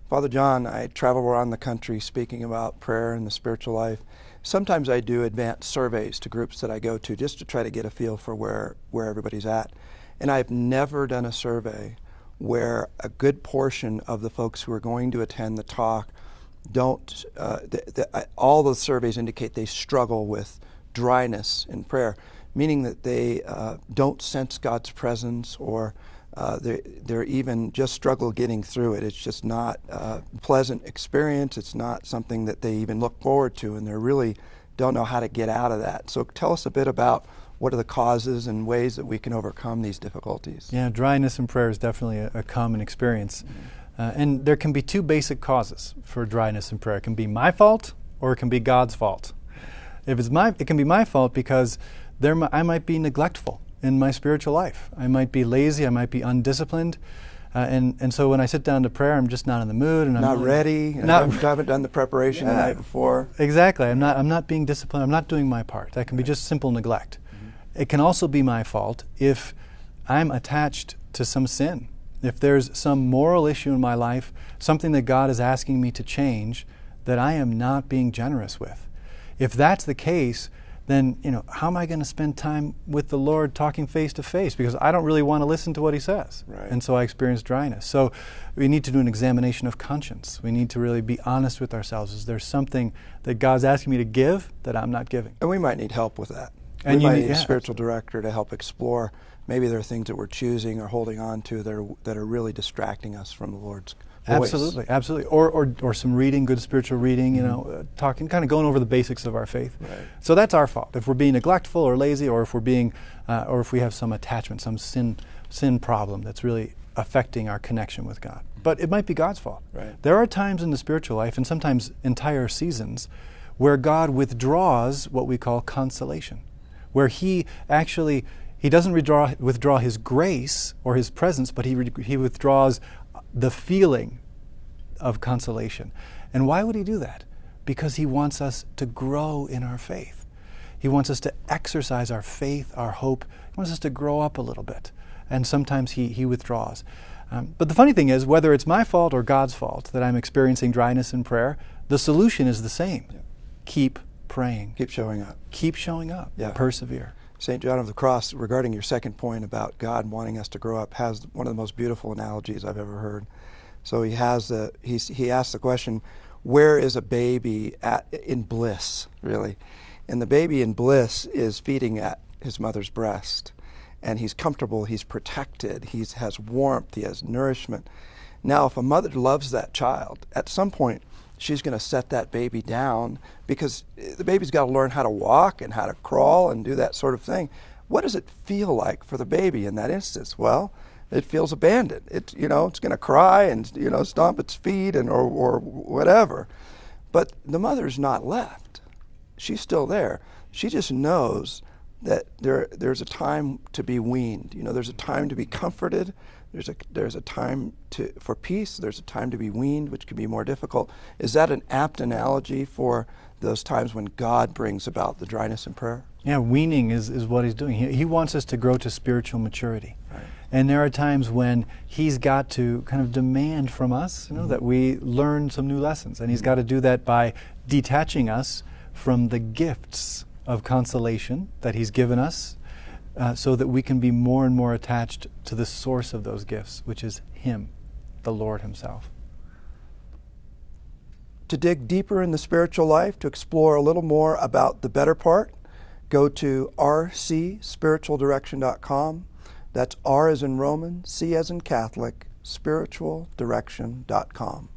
Father John, I travel around the country speaking about prayer and the spiritual life. Sometimes I do advanced surveys to groups that I go to just to try to get a feel for where everybody's at. And I've never done a survey where a good portion of the folks who are going to attend the talk don't, all the surveys indicate they struggle with dryness in prayer, meaning that they don't sense God's presence, or they're even just struggle getting through it. It's just not a pleasant experience. It's not something that they even look forward to, and they really don't know how to get out of that. So tell us a bit about what are the causes and ways that we can overcome these difficulties. Yeah, dryness in prayer is definitely a common experience. And there can be two basic causes for dryness in prayer. It can be my fault, or it can be God's fault. If it's it can be my fault because I might be neglectful in my spiritual life. I might be lazy, I might be undisciplined, and so when I sit down to prayer, I'm just not in the mood, and I'm not ready. I haven't done the preparation the night before. Exactly. I'm not being disciplined. I'm not doing my part. That can be just simple neglect. It can also be my fault if I'm attached to some sin. If there's some moral issue in my life, something that God is asking me to change that I am not being generous with. If that's the case, then how am I going to spend time with the Lord talking face to face? Because I don't really want to listen to what He says. Right. And so I experience dryness. So we need to do an examination of conscience. We need to really be honest with ourselves. Is there something that God's asking me to give that I'm not giving? And we might need help with that. And we might need a spiritual director to help explore. Maybe there are things that we're choosing or holding on to that are really distracting us from the Lord's voice. Absolutely. Or some reading, good spiritual reading, talking, kind of going over the basics of our faith. Right. So that's our fault. If we're being neglectful or lazy, or if we're being, or if we have some attachment, some sin problem that's really affecting our connection with God. But it might be God's fault. Right. There are times in the spiritual life, and sometimes entire seasons, where God withdraws what we call consolation, where He doesn't withdraw His grace or His presence, but He withdraws the feeling of consolation. And why would He do that? Because He wants us to grow in our faith. He wants us to exercise our faith, our hope. He wants us to grow up a little bit. And sometimes He withdraws. But the funny thing is, whether it's my fault or God's fault that I'm experiencing dryness in prayer, the solution is the same. Yeah. Keep praying. Keep showing up. Keep showing up. Yeah. Persevere. St. John of the Cross, regarding your second point about God wanting us to grow up, has one of the most beautiful analogies I've ever heard. So he asks the question, where is a baby in bliss, really? And the baby in bliss is feeding at his mother's breast. And he's comfortable, he's protected, he has warmth, he has nourishment. Now, if a mother loves that child, at some point, she's going to set that baby down, because the baby's got to learn how to walk and how to crawl and do that sort of thing. What does it feel like for the baby in that instance? Well, it feels abandoned. It's going to cry and stomp its feet or whatever. But the mother's not left. She's still there. She just knows that there's a time to be weaned. There's a time to be comforted. There's a time for peace. There's a time to be weaned, which can be more difficult. Is that an apt analogy for those times when God brings about the dryness in prayer? Yeah, weaning is what He's doing. He wants us to grow to spiritual maturity. Right. And there are times when He's got to kind of demand from us that we learn some new lessons. And He's got to do that by detaching us from the gifts of consolation that He's given us, so that we can be more and more attached to the source of those gifts, which is Him, the Lord Himself. To dig deeper in the spiritual life, to explore a little more about the better part, go to SpiritualDirection.com. That's R as in Roman, C as in Catholic, SpiritualDirection.com.